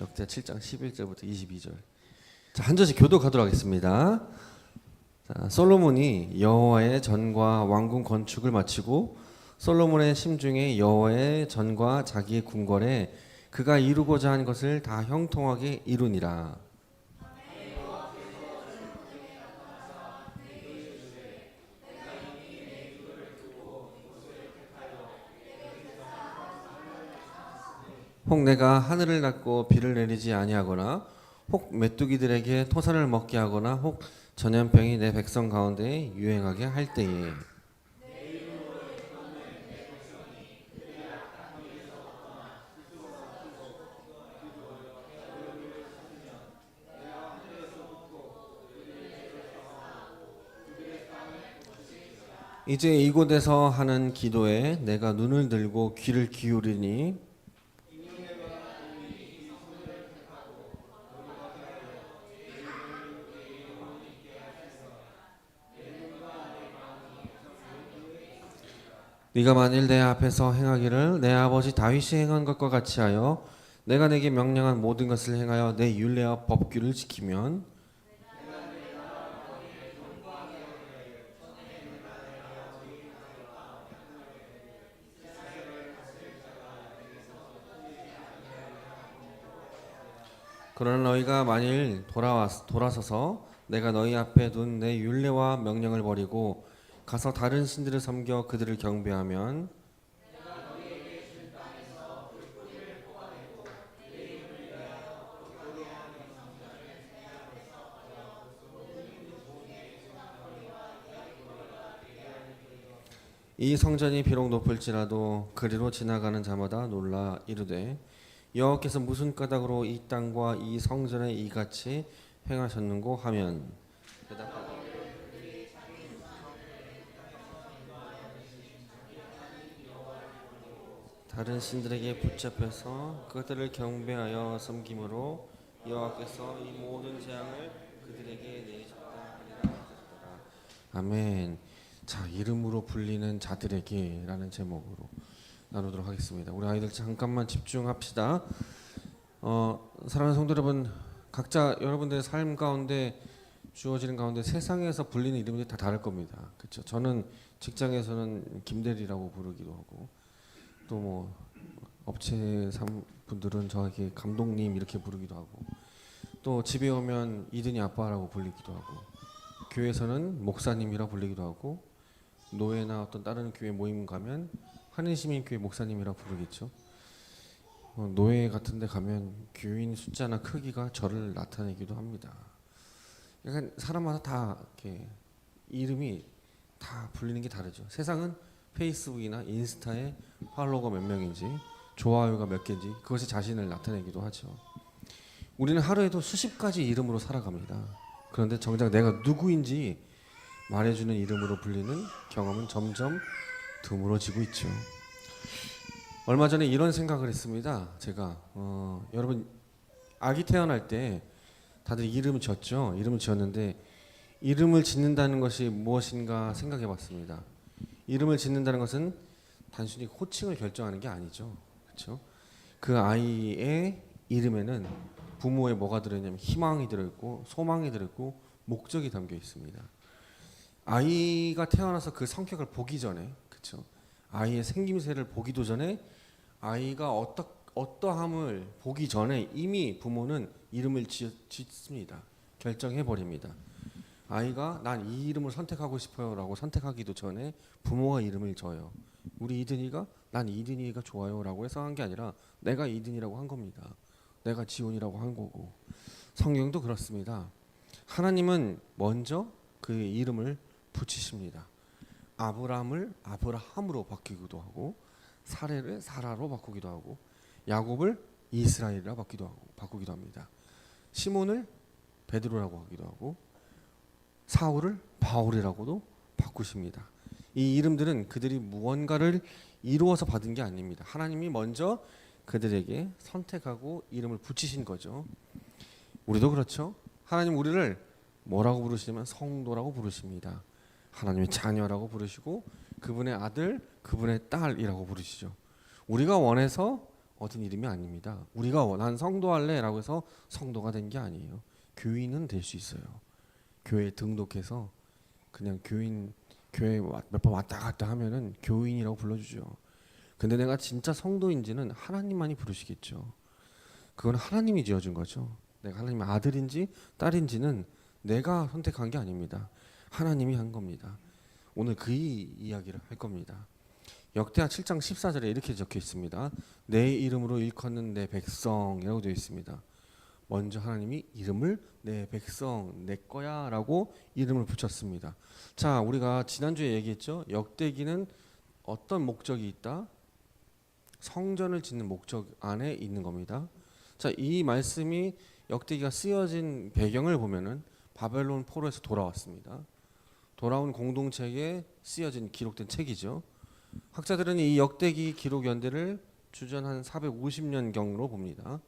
역대 7장 11절부터 22절. 자, 한 절씩 교독하도록 하겠습니다. 자, 솔로몬이 여호와의 전과 왕궁 건축을 마치고 솔로몬의 심중에 여호와의 전과 자기의 궁궐에 그가 이루고자 한 것을 다 형통하게 이루니라. 혹 내가 하늘을 닫고 비를 내리지 아니하거나 혹 메뚜기들에게 토산을 먹게 하거나 혹 전염병이 내 백성 가운데 유행하게 할 때에 이제 이곳에서 하는 기도에 내가 눈을 들고 귀를 기울이니 네가 만일 내 앞에서 행하기를 내 아버지 다윗이 행한 것과 같이 하여 내가 내게 명령한 모든 것을 행하여 내 율례와 법규를 지키면 그러나 너희가 만일 돌아서서 내가 너희 앞에 둔 내 율례와 명령을 버리고 가서 다른 신들을 섬겨 그들을 경배하면 이 성전이 비록 높을지라도 그리로 지나가는 자마다 놀라 이르되 여호와께서 무슨 까닭으로 이 땅과 이 성전에 이같이 행하셨는고 하면 대답하되 다른 신들에게 붙잡혀서 그들을 경배하여 섬김으로 여호와께서 이 모든 재앙을 그들에게 내리셨다 하리라 하셨더라. 아멘. 자, 이름으로 불리는 자들에게라는 제목으로 나누도록 하겠습니다. 우리 아이들 잠깐만 집중합시다. 사랑하는 성도 여러분, 각자 여러분들의 삶 가운데 주어지는 가운데 세상에서 불리는 이름이 다 다를 겁니다. 그렇죠? 저는 직장에서는 김대리라고 부르기도 하고 또 뭐 업체 분들은 저에게 감독님 이렇게 부르기도 하고 또 집에 오면 이든이 아빠라고 불리기도 하고 교회에서는 목사님이라 불리기도 하고 노예나 어떤 다른 교회 모임 가면 한인시민교회 목사님이라 부르겠죠. 노예 같은 데 가면 교인 숫자나 크기가 저를 나타내기도 합니다. 약간 사람마다 다 이렇게 이름이 다 불리는 게 다르죠. 세상은 페이스북이나 인스타에 팔로워가 몇 명인지 좋아요가 몇 개인지 그것이 자신을 나타내기도 하죠. 우리는 하루에도 수십 가지 이름으로 살아갑니다. 그런데 정작 내가 누구인지 말해주는 이름으로 불리는 경험은 점점 드물어지고 있죠. 얼마 전에 이런 생각을 했습니다. 제가 여러분 아기 태어날 때 다들 이름을 지었죠. 이름을 지었는데 이름을 짓는다는 것이 무엇인가 생각해 봤습니다. 이름을 짓는다는 것은 단순히 호칭을 결정하는 게 아니죠. 그렇죠? 그 아이의 이름에는 부모의 뭐가 들어있냐면 희망이 들어있고 소망이 들어있고 목적이 담겨 있습니다. 아이가 태어나서 그 성격을 보기 전에, 그렇죠? 아이의 생김새를 보기도 전에 아이가 어떠함을 보기 전에 이미 부모는 이름을 짓습니다. 결정해 버립니다. 아이가 난 이 이름을 선택하고 싶어요라고 선택하기도 전에 부모가 이름을 져요. 우리 이든이가 난 이든이가 좋아요라고 해서 한 게 아니라 내가 이든이라고 한 겁니다. 내가 지훈이라고 한 거고 성경도 그렇습니다. 하나님은 먼저 그의 이름을 붙이십니다. 아브라함을 아브라함으로 바꾸기도 하고 사레를 사라로 바꾸기도 하고 야곱을 이스라엘이라 바꾸기도 합니다. 시몬을 베드로라고 하기도 하고 사울을 바울이라고도 바꾸십니다. 이 이름들은 그들이 무언가를 이루어서 받은 게 아닙니다. 하나님이 먼저 그들에게 선택하고 이름을 붙이신 거죠. 우리도 그렇죠. 하나님 우리를 뭐라고 부르시냐면 성도라고 부르십니다. 하나님의 자녀라고 부르시고 그분의 아들, 그분의 딸이라고 부르시죠. 우리가 원해서 얻은 이름이 아닙니다. 우리가 난 성도할래라고 해서 성도가 된 게 아니에요. 교인은 될 수 있어요. 교회에 등록해서 그냥 교회 몇 번 왔다 갔다 하면은 교인이라고 불러주죠. 근데 내가 진짜 성도인지는 하나님만이 부르시겠죠. 그건 하나님이 지어준 거죠. 내가 하나님의 아들인지 딸인지는 내가 선택한 게 아닙니다. 하나님이 한 겁니다. 오늘 그 이야기를 할 겁니다. 역대하 7장 14절에 이렇게 적혀 있습니다. 내 이름으로 일컫는 내 백성이라고 되어 있습니다. 먼저 하나님이 이름을 내 백성, 내 거야 라고 이름을 붙였습니다. 자, 우리가 지난주에 얘기했죠. 역대기는 어떤 목적이 있다? 성전을 짓는 목적 안에 있는 겁니다. 자, 이 말씀이 역대기가 쓰여진 배경을 보면은 바벨론 포로에서 돌아왔습니다. 돌아온 공동체에 쓰여진 기록된 책이죠. 학자들은 이 역대기 기록 연대를 주전 한 450년경으로 봅니다.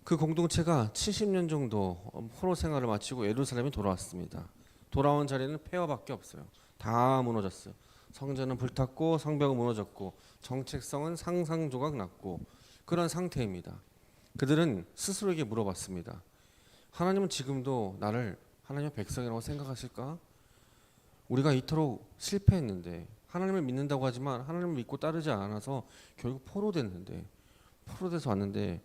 그 공동체가 70년 정도 포로 생활을 마치고 예루살렘에 돌아왔습니다. 돌아온 자리는 폐허밖에 없어요. 다 무너졌어요. 성전은 불탔고 성벽은 무너졌고 정체성은 상상조각 났고 그런 상태입니다. 그들은 스스로에게 물어봤습니다. 하나님은 지금도 나를 하나님의 백성이라고 생각하실까? 우리가 이토록 실패했는데 하나님을 믿는다고 하지만 하나님을 믿고 따르지 않아서 결국 포로됐는데 포로돼서 왔는데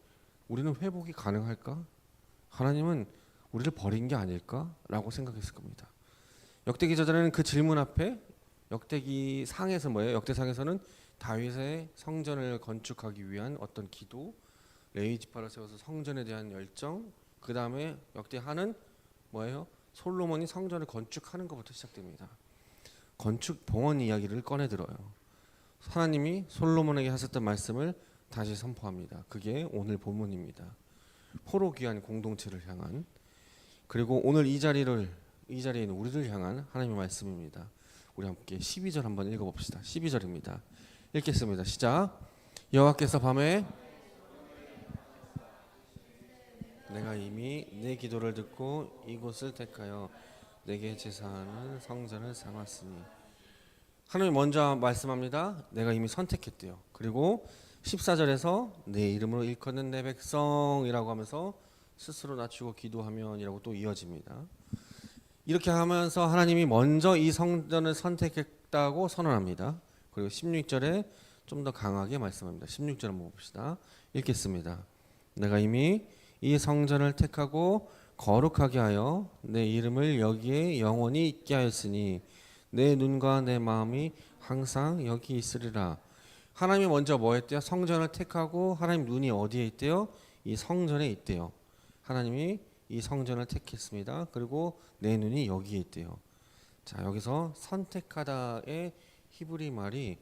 우리는 회복이 가능할까? 하나님은 우리를 버린 게 아닐까? 라고 생각했을 겁니다. 역대기 저자는 그 질문 앞에 역대기 상에서 뭐예요? 역대상에서는 다윗의 성전을 건축하기 위한 어떤 기도, 레위 지파를 세워서 성전에 대한 열정, 그 다음에 역대하는 뭐예요? 솔로몬이 성전을 건축하는 것부터 시작됩니다. 건축 봉헌 이야기를 꺼내 들어요. 하나님이 솔로몬에게 하셨던 말씀을 다시 선포합니다. 그게 오늘 본문입니다. 포로 귀한 공동체를 향한, 그리고 오늘 이 자리에 있는 우리를 향한 하나님의 말씀입니다. 우리 함께 12절 한번 읽어봅시다. 12절입니다. 읽겠습니다. 시작. 여호와께서 밤에 내가 이미 내 기도를 듣고 이곳을 택하여 내게 제사하는 성전을 삼았으니. 하나님이 먼저 말씀합니다. 내가 이미 선택했대요. 그리고 14절에서 내 이름으로 일컫는 내 백성이라고 하면서 스스로 낮추고 기도하면이라고 또 이어집니다. 이렇게 하면서 하나님이 먼저 이 성전을 선택했다고 선언합니다. 그리고 16절에 좀 더 강하게 말씀합니다. 16절 한번 봅시다. 읽겠습니다. 내가 이미 이 성전을 택하고 거룩하게 하여 내 이름을 여기에 영원히 있게 하였으니 내 눈과 내 마음이 항상 여기 있으리라. 하나님이 먼저 뭐 했대요? 성전을 택하고 하나님 눈이 어디에 있대요? 이 성전에 있대요. 하나님이 이 성전을 택했습니다. 그리고 내 눈이 여기에 있대요. 자, 여기서 선택하다의 히브리 말이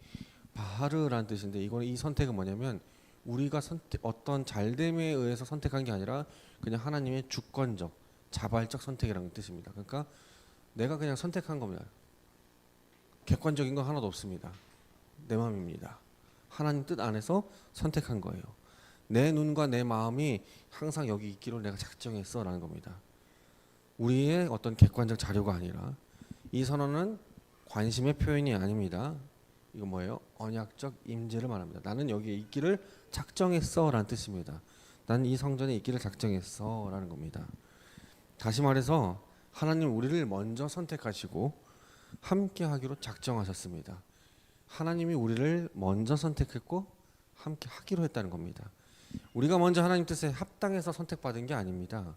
바르라는 뜻인데 이거는 이 선택은 뭐냐면 우리가 어떤 잘됨에 의해서 선택한 게 아니라 그냥 하나님의 주권적, 자발적 선택이라는 뜻입니다. 그러니까 내가 그냥 선택한 겁니다. 객관적인 건 하나도 없습니다. 내 마음입니다. 하나님 뜻 안에서 선택한 거예요. 내 눈과 내 마음이 항상 여기 있기로 내가 작정했어 라는 겁니다. 우리의 어떤 객관적 자료가 아니라 이 선언은 관심의 표현이 아닙니다. 이거 뭐예요? 언약적 임재를 말합니다. 나는 여기에 있기를 작정했어 라는 뜻입니다. 나는 이 성전에 있기를 작정했어 라는 겁니다. 다시 말해서 하나님 우리를 먼저 선택하시고 함께 하기로 작정하셨습니다. 하나님이 우리를 먼저 선택했고 함께 하기로 했다는 겁니다. 우리가 먼저 하나님 뜻에 합당해서 선택받은 게 아닙니다.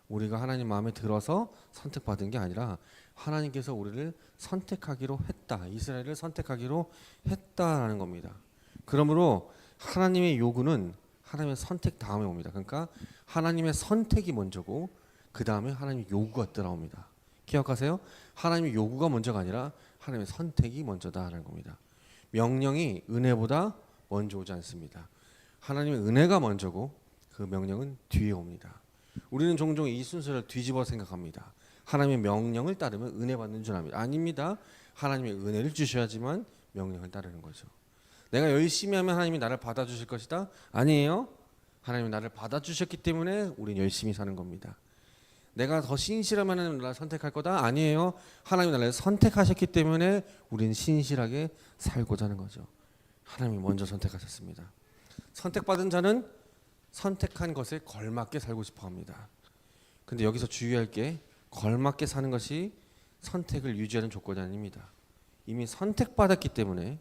우리가 하나님 마음에 들어서 선택받은 게 아니라 하나님께서 우리를 선택하기로 했다. 이스라엘을 선택하기로 했다라는 겁니다. 그러므로 하나님의 요구는 하나님의 선택 다음에 옵니다. 그러니까 하나님의 선택이 먼저고 그 다음에 하나님의 요구가 따라옵니다. 기억하세요? 하나님의 요구가 먼저가 아니라 하나님의 선택이 먼저다라는 겁니다. 명령이 은혜보다 먼저 오지 않습니다. 하나님의 은혜가 먼저고 그 명령은 뒤에 옵니다. 우리는 종종 이 순서를 뒤집어 생각합니다. 하나님의 명령을 따르면 은혜 받는 줄 압니다. 아닙니다. 하나님의 은혜를 주셔야지만 명령을 따르는 거죠. 내가 열심히 하면 하나님이 나를 받아주실 것이다? 아니에요. 하나님이 나를 받아주셨기 때문에 우리는 열심히 사는 겁니다. 내가 더 신실하면 하나님 나를 선택할 거다? 아니에요. 하나님이 나를 선택하셨기 때문에 우리는 신실하게 살고자 하는 거죠. 하나님이 먼저 선택하셨습니다. 선택받은 자는 선택한 것에 걸맞게 살고 싶어 합니다. 근데 여기서 주의할 게 걸맞게 사는 것이 선택을 유지하는 조건이 아닙니다. 이미 선택받았기 때문에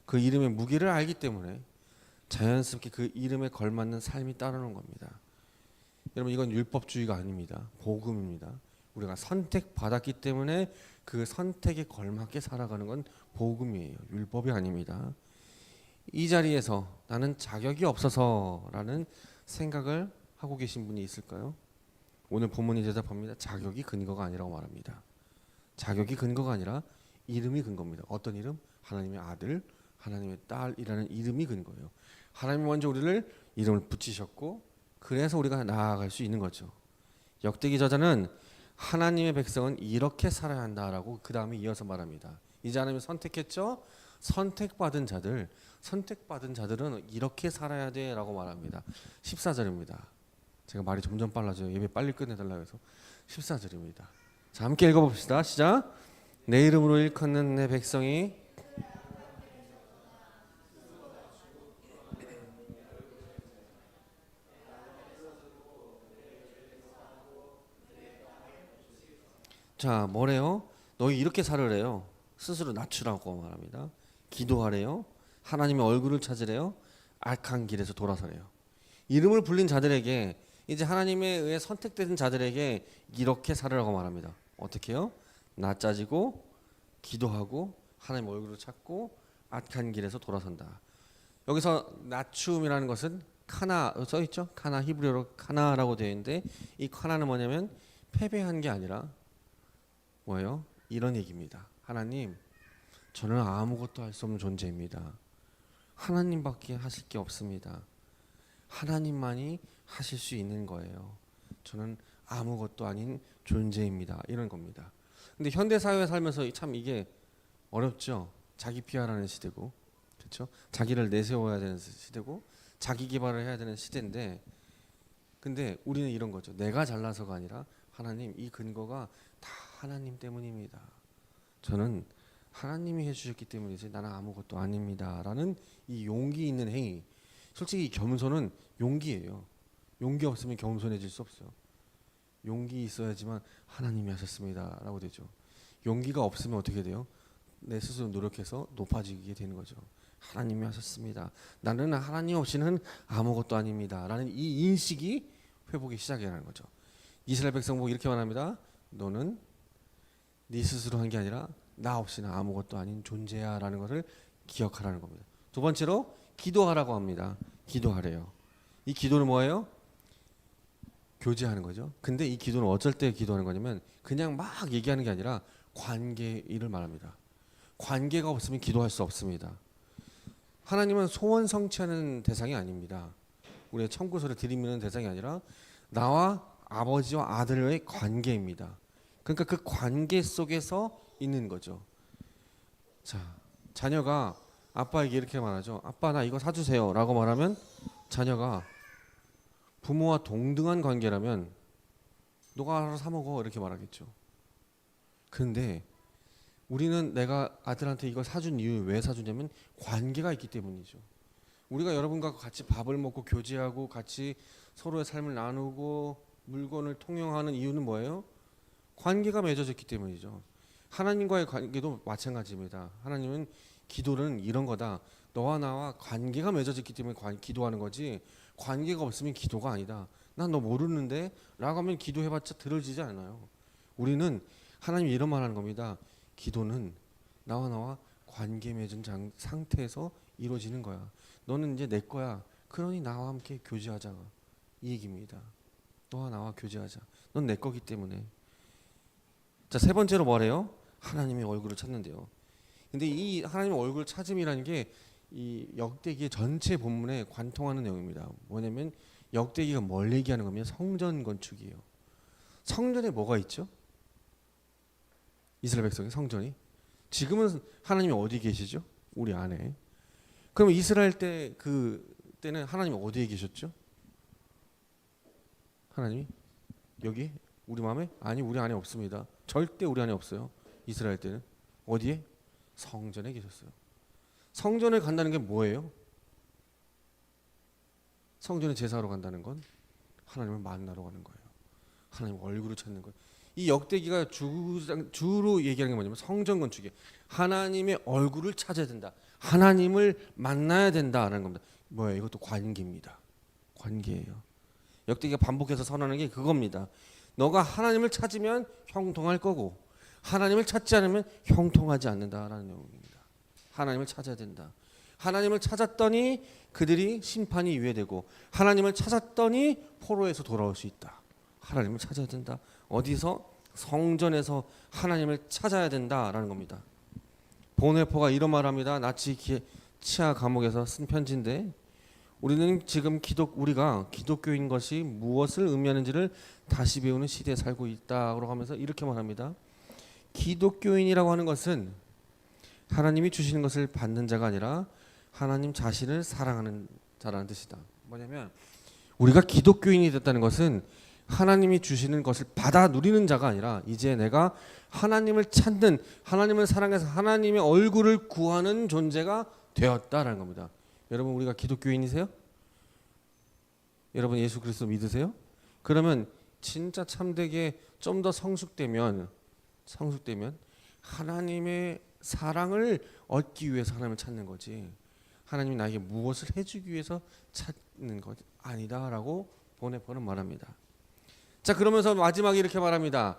그 이름의 무게를 알기 때문에 자연스럽게 그 이름에 걸맞는 삶이 따르는 겁니다. 여러분 이건 율법주의가 아닙니다. 복음입니다. 우리가 선택받았기 때문에 그 선택에 걸맞게 살아가는 건 복음이에요. 율법이 아닙니다. 이 자리에서 나는 자격이 없어서라는 생각을 하고 계신 분이 있을까요? 오늘 본문이 대답합니다. 자격이 근거가 아니라고 말합니다. 자격이 근거가 아니라 이름이 근거입니다. 어떤 이름? 하나님의 아들, 하나님의 딸이라는 이름이 근거예요. 하나님이 먼저 우리를 이름을 붙이셨고 그래서 우리가 나아갈 수 있는 거죠. 역대기 저자는 하나님의 백성은 이렇게 살아야 한다라고 그 다음에 이어서 말합니다. 이제 하나님이 선택했죠? 선택받은 자들은 이렇게 살아야 돼라고 말합니다. 14절입니다. 제가 말이 점점 빨라져요. 예배 빨리 끝내달라고 해서 14절입니다. 자, 함께 읽어봅시다. 시작. 내 이름으로 일컫는 내 백성이 자 뭐래요? 너희 이렇게 살으래요. 스스로 낮추라고 말합니다. 기도하래요. 하나님의 얼굴을 찾으래요. 악한 길에서 돌아서래요. 이름을 불린 자들에게 이제 하나님에 의해 선택된 자들에게 이렇게 살으라고 말합니다. 어떻게요? 낮아지고 기도하고 하나님의 얼굴을 찾고 악한 길에서 돌아선다. 여기서 낮춤이라는 것은 카나 써있죠? 카나 히브리어로 카나라고 되어 있는데 이 카나는 뭐냐면 패배한 게 아니라 뭐예요? 이런 얘기입니다. 하나님, 저는 아무것도 할 수 없는 존재입니다. 하나님밖에 하실 게 없습니다. 하나님만이 하실 수 있는 거예요. 저는 아무것도 아닌 존재입니다. 이런 겁니다. 근데 현대 사회에 살면서 참 이게 어렵죠. 자기 피하라는 시대고, 그렇죠? 자기를 내세워야 되는 시대고, 자기 개발을 해야 되는 시대인데, 근데 우리는 이런 거죠. 내가 잘나서가 아니라 하나님, 이 근거가 다 하나님 때문입니다. 저는 하나님이 해주셨기 때문이지 나는 아무것도 아닙니다. 라는 이 용기 있는 행위. 솔직히 이 겸손은 용기예요. 용기 없으면 겸손해질 수 없어요. 용기 있어야지만 하나님이 하셨습니다. 라고 되죠. 용기가 없으면 어떻게 돼요? 내 스스로 노력해서 높아지게 되는 거죠. 하나님이 하셨습니다. 나는 하나님 없이는 아무것도 아닙니다. 라는 이 인식이 회복이 시작이라는 거죠. 이스라엘 백성 보고 이렇게 말합니다. 너는 네 스스로 한 게 아니라 나 없이는 아무것도 아닌 존재야 라는 것을 기억하라는 겁니다. 두 번째로 기도하라고 합니다. 기도하래요. 이 기도는 뭐예요? 교제하는 거죠. 근데 이 기도는 어쩔 때 기도하는 거냐면 그냥 막 얘기하는 게 아니라 관계를 말합니다. 관계가 없으면 기도할 수 없습니다. 하나님은 소원 성취하는 대상이 아닙니다. 우리의 청구서를 들이미는 대상이 아니라 나와 아버지와 아들의 관계입니다. 그러니까 그 관계 속에서 있는 거죠. 자, 자녀가 아빠에게 이렇게 말하죠. 아빠 나 이거 사주세요 라고 말하면 자녀가 부모와 동등한 관계라면 너가 알아서 사 먹어 이렇게 말하겠죠. 근데 우리는 내가 아들한테 이걸 사준 이유 왜 사주냐면 관계가 있기 때문이죠. 우리가 여러분과 같이 밥을 먹고 교제하고 같이 서로의 삶을 나누고 물건을 통용하는 이유는 뭐예요? 관계가 맺어졌기 때문이죠. 하나님과의 관계도 마찬가지입니다. 하나님은 기도는 이런 거다. 너와 나와 관계가 맺어졌기 때문에 기도하는 거지 관계가 없으면 기도가 아니다. 난 너 모르는데 라고 하면 기도해봤자 들어지지 않아요. 우리는 하나님이 이런 말 하는 겁니다. 기도는 나와 관계 맺은 상태에서 이루어지는 거야. 너는 이제 내 거야. 그러니 나와 함께 교제하자. 이 얘기입니다. 너와 나와 교제하자. 넌 내 거기 때문에. 자, 세 번째로 뭐래요? 하나님의 얼굴을 찾는데요. 근데 이 하나님의 얼굴 찾음이라는 게 이 역대기의 전체 본문에 관통하는 내용입니다. 뭐냐면 역대기가 뭘 얘기하는 거면 성전 건축이에요. 성전에 뭐가 있죠? 이스라엘 백성의 성전이. 지금은 하나님이 어디 계시죠? 우리 안에. 그럼 이스라엘 때 그때는 하나님이 어디에 계셨죠? 하나님이 여기 우리 마음에? 아니 우리 안에 없습니다. 절대 우리 안에 없어요. 이스라엘 때는 어디에? 성전에 계셨어요. 성전에 간다는 게 뭐예요? 성전에 제사하러 간다는 건 하나님을 만나러 가는 거예요. 하나님 얼굴을 찾는 거예요. 이 역대기가 주로 얘기하는 게 뭐냐면 성전 건축에 하나님의 얼굴을 찾아야 된다. 하나님을 만나야 된다라는 겁니다. 뭐예요? 이것도 관계입니다. 관계예요. 역대기가 반복해서 선언하는 게 그겁니다. 너가 하나님을 찾으면 형통할 거고 하나님을 찾지 않으면 형통하지 않는다라는 내용입니다. 하나님을 찾아야 된다. 하나님을 찾았더니 그들이 심판이 유예되고 하나님을 찾았더니 포로에서 돌아올 수 있다. 하나님을 찾아야 된다. 어디서? 성전에서 하나님을 찾아야 된다라는 겁니다. 보네포가 이런 말합니다. 나치 치아 감옥에서 쓴 편지인데 우리는 지금 우리가 기독교인 것이 무엇을 의미하는지를 다시 배우는 시대에 살고 있다고 하면서 이렇게 말합니다. 기독교인이라고 하는 것은 하나님이 주시는 것을 받는 자가 아니라 하나님 자신을 사랑하는 자라는 뜻이다. 뭐냐면 우리가 기독교인이 됐다는 것은 하나님이 주시는 것을 받아 누리는 자가 아니라 이제 내가 하나님을 찾는, 하나님을 사랑해서 하나님의 얼굴을 구하는 존재가 되었다라는 겁니다. 여러분 우리가 기독교인이세요? 여러분 예수 그리스도 믿으세요? 그러면 진짜 참되게 좀 더 성숙되면 하나님의 사랑을 얻기 위해서 하나님을 찾는 거지 하나님이 나에게 무엇을 해주기 위해서 찾는 것 아니다라고 보네포는 말합니다. 자, 그러면서 마지막에 이렇게 말합니다.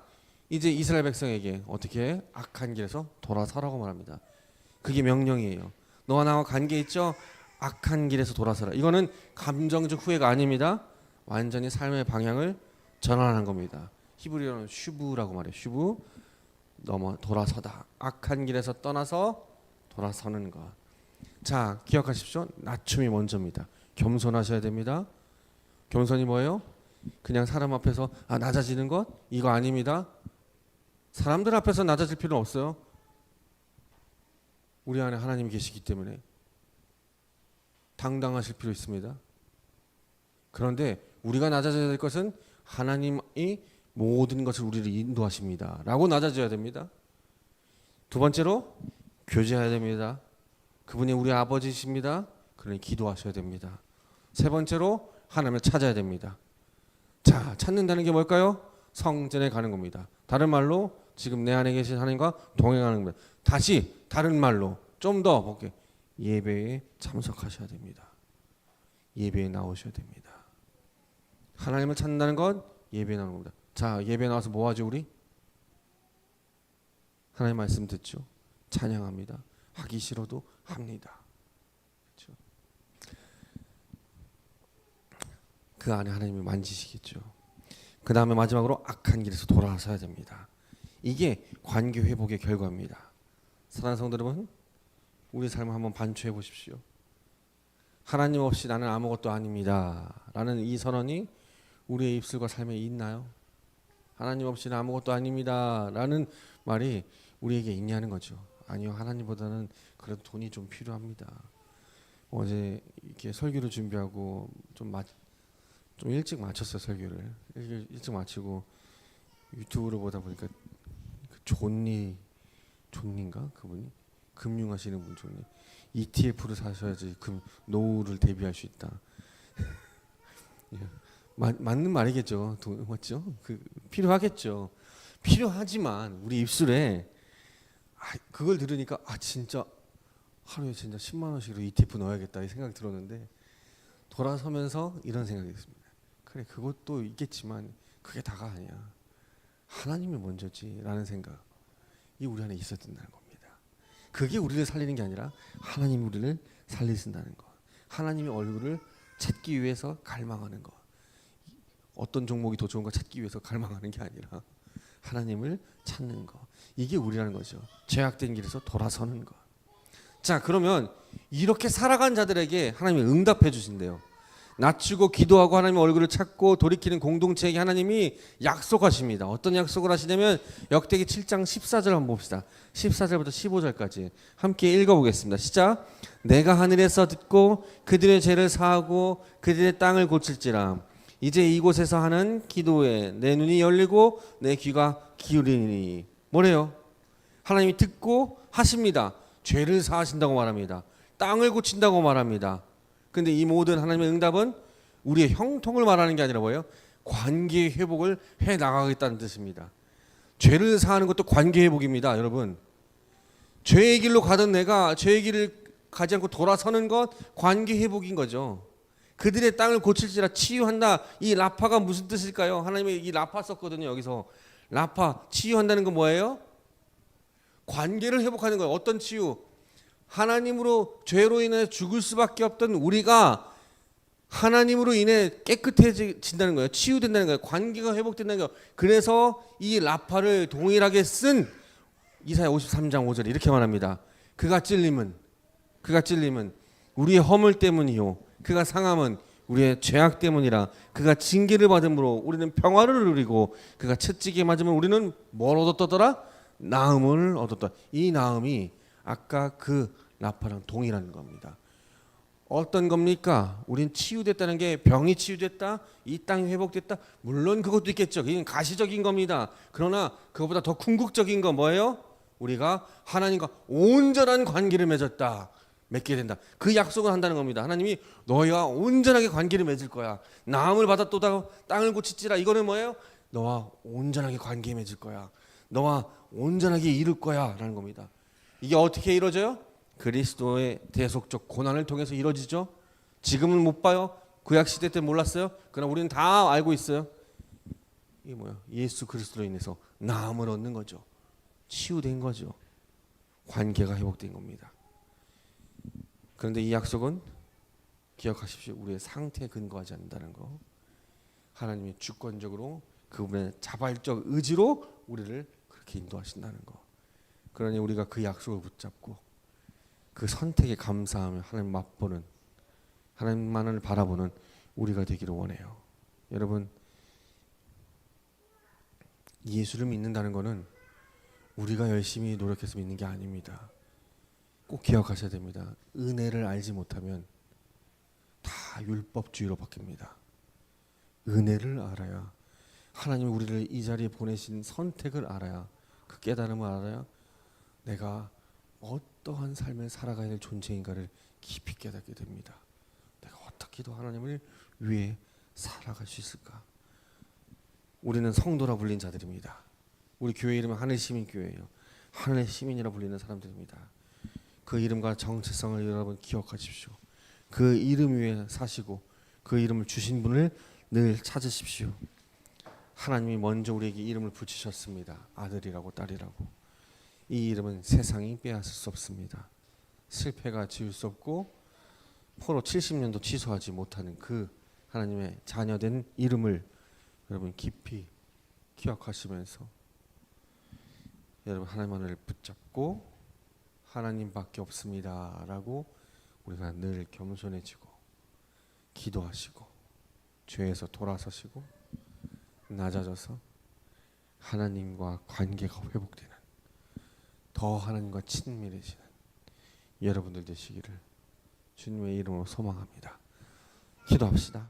이제 이스라엘 백성에게 어떻게 악한 길에서 돌아서라고 말합니다. 그게 명령이에요. 너와 나와 관계 있죠? 악한 길에서 돌아서라. 이거는 감정적 후회가 아닙니다. 완전히 삶의 방향을 전환하는 겁니다. 히브리어는 슈브라고 말해요. 슈브, 돌아서다. 악한 길에서 떠나서 돌아서는 것. 자, 기억하십시오. 낮춤이 먼저입니다. 겸손하셔야 됩니다. 겸손이 뭐예요? 그냥 사람 앞에서 낮아지는 것? 이거 아닙니다. 사람들 앞에서 낮아질 필요는 없어요. 우리 안에 하나님이 계시기 때문에 당당하실 필요 있습니다. 그런데 우리가 낮아져야 될 것은 하나님이 모든 것을 우리를 인도하십니다 라고 낮아져야 됩니다. 두 번째로 교제해야 됩니다. 그분이 우리 아버지십니다. 그러니 기도하셔야 됩니다. 세 번째로 하나님을 찾아야 됩니다. 자, 찾는다는 게 뭘까요? 성전에 가는 겁니다. 다른 말로 지금 내 안에 계신 하나님과 동행하는 겁니다. 다시 다른 말로 좀 더 볼게요. 예배에 참석하셔야 됩니다. 예배에 나오셔야 됩니다. 하나님을 찾는다는 건 예배에 나오는 겁니다. 자, 예배에 나와서 뭐 하죠 우리? 하나님 말씀 듣죠. 찬양합니다. 하기 싫어도 합니다. 그렇죠? 그 안에 하나님이 만지시겠죠. 그 다음에 마지막으로 악한 길에서 돌아서야 됩니다. 이게 관계 회복의 결과입니다. 사랑하는 성도 여러분, 우리 삶을 한번 반추해 보십시오. 하나님 없이 나는 아무것도 아닙니다 라는 이 선언이 우리의 입술과 삶에 있나요? 하나님 없이는 아무것도 아닙니다 라는 말이 우리에게 있냐는 거죠. 아니요, 하나님보다는 그래도 돈이 좀 필요합니다. 어제 이렇게 설교를 준비하고 좀 일찍 마쳤어요. 설교를 일찍 마치고 유튜브를 보다 보니까 그 존니인가 그분이 금융하시는 분 존니 ETF를 사셔야지 노후를 대비할 수 있다. 맞는 말이겠죠. 맞죠? 필요하겠죠. 필요하지만 우리 입술에 그걸 들으니까 진짜 하루에 진짜 10만 원씩으로 ETF 넣어야겠다 이 생각이 들었는데 돌아서면서 이런 생각이 들었습니다. 그래, 그것도 있겠지만 그게 다가 아니야. 하나님이 먼저지라는 생각이 우리 안에 있어야 된다는 겁니다. 그게 우리를 살리는 게 아니라 하나님이 우리를 살리신다는 것. 하나님의 얼굴을 찾기 위해서 갈망하는 것. 어떤 종목이 더 좋은가 찾기 위해서 갈망하는 게 아니라 하나님을 찾는 것. 이게 우리라는 거죠. 죄악된 길에서 돌아서는 것. 자, 그러면 이렇게 살아간 자들에게 하나님이 응답해 주신대요. 낮추고 기도하고 하나님의 얼굴을 찾고 돌이키는 공동체에게 하나님이 약속하십니다. 어떤 약속을 하시냐면 역대기 7장 14절 한번 봅시다. 14절부터 15절까지 함께 읽어보겠습니다. 시작. 내가 하늘에서 듣고 그들의 죄를 사하고 그들의 땅을 고칠지라. 이제 이곳에서 하는 기도에 내 눈이 열리고 내 귀가 기울이니. 뭐래요? 하나님이 듣고 하십니다. 죄를 사하신다고 말합니다. 땅을 고친다고 말합니다. 근데 이 모든 하나님의 응답은 우리의 형통을 말하는 게 아니라 뭐예요? 관계 회복을 해 나가겠다는 뜻입니다. 죄를 사하는 것도 관계 회복입니다, 여러분. 죄의 길로 가던 내가 죄의 길을 가지 않고 돌아서는 것 관계 회복인 거죠. 그들의 땅을 고칠지라 치유한다. 이 라파가 무슨 뜻일까요? 하나님이 이 라파 썼거든요. 여기서 라파 치유한다는 건 뭐예요? 관계를 회복하는 거예요. 어떤 치유? 하나님으로 죄로 인해 죽을 수밖에 없던 우리가 하나님으로 인해 깨끗해진다는 거예요. 치유된다는 거예요. 관계가 회복된다는 거예요. 그래서 이 라파를 동일하게 쓴 이사야 53장 5절에 이렇게 말합니다. 그가 찔림은 우리의 허물 때문이요 그가 상함은 우리의 죄악 때문이라. 그가 징계를 받음으로 우리는 평화를 누리고 그가 채찍에 맞으면 우리는 뭘 얻었더라? 나음을 얻었다. 이 나음이 아까 그 라파랑 동일한 겁니다. 어떤 겁니까? 우린 치유됐다는 게 병이 치유됐다, 이 땅이 회복됐다. 물론 그것도 있겠죠. 그건 가시적인 겁니다. 그러나 그것보다 더 궁극적인 건 뭐예요? 우리가 하나님과 온전한 관계를 맺게 된다. 그 약속을 한다는 겁니다. 하나님이 너희와 온전하게 관계를 맺을 거야. 나음을 받았도다 땅을 고치지라. 이거는 뭐예요? 너와 온전하게 관계 맺을 거야. 너와 온전하게 이룰 거야 라는 겁니다. 이게 어떻게 이루어져요? 그리스도의 대속적 고난을 통해서 이루어지죠. 지금은 못 봐요. 구약시대 때 몰랐어요. 그러나 우리는 다 알고 있어요. 이게 뭐야? 예수 그리스도로 인해서 나음을 얻는 거죠. 치유된 거죠. 관계가 회복된 겁니다. 그런데 이 약속은 기억하십시오. 우리의 상태에 근거하지 않는다는 거. 하나님이 주권적으로 그분의 자발적 의지로 우리를 그렇게 인도하신다는 거. 그러니 우리가 그 약속을 붙잡고 그 선택에 감사하며 하나님 맛보는, 하나님만을 바라보는 우리가 되기를 원해요. 여러분, 예수를 믿는다는 것은 우리가 열심히 노력해서 믿는 게 아닙니다. 꼭 기억하셔야 됩니다. 은혜를 알지 못하면 다 율법주의로 바뀝니다. 은혜를 알아야, 하나님이 우리를 이 자리에 보내신 선택을 알아야, 그 깨달음을 알아야 내가 어떠한 삶을 살아가야 될 존재인가를 깊이 깨닫게 됩니다. 내가 어떻게 더 하나님을 위해 살아갈 수 있을까? 우리는 성도라 불린 자들입니다. 우리 교회 이름은 하늘시민교회예요. 하늘의 시민이라 불리는 사람들입니다. 그 이름과 정체성을 여러분 기억하십시오. 그 이름 위에 사시고 그 이름을 주신 분을 늘 찾으십시오. 하나님이 먼저 우리에게 이름을 붙이셨습니다. 아들이라고 딸이라고. 이 이름은 세상이 빼앗을 수 없습니다. 실패가 지울 수 없고 포로 70년도 취소하지 못하는 그 하나님의 자녀된 이름을 여러분 깊이 기억하시면서 여러분 하나님만을 붙잡고 하나님밖에 없습니다 라고 우리가 늘 겸손해지고 기도하시고 죄에서 돌아서시고 낮아져서 하나님과 관계가 회복되는, 더 하나님과 친밀해지는 여러분들 되시기를 주님의 이름으로 소망합니다. 기도합시다.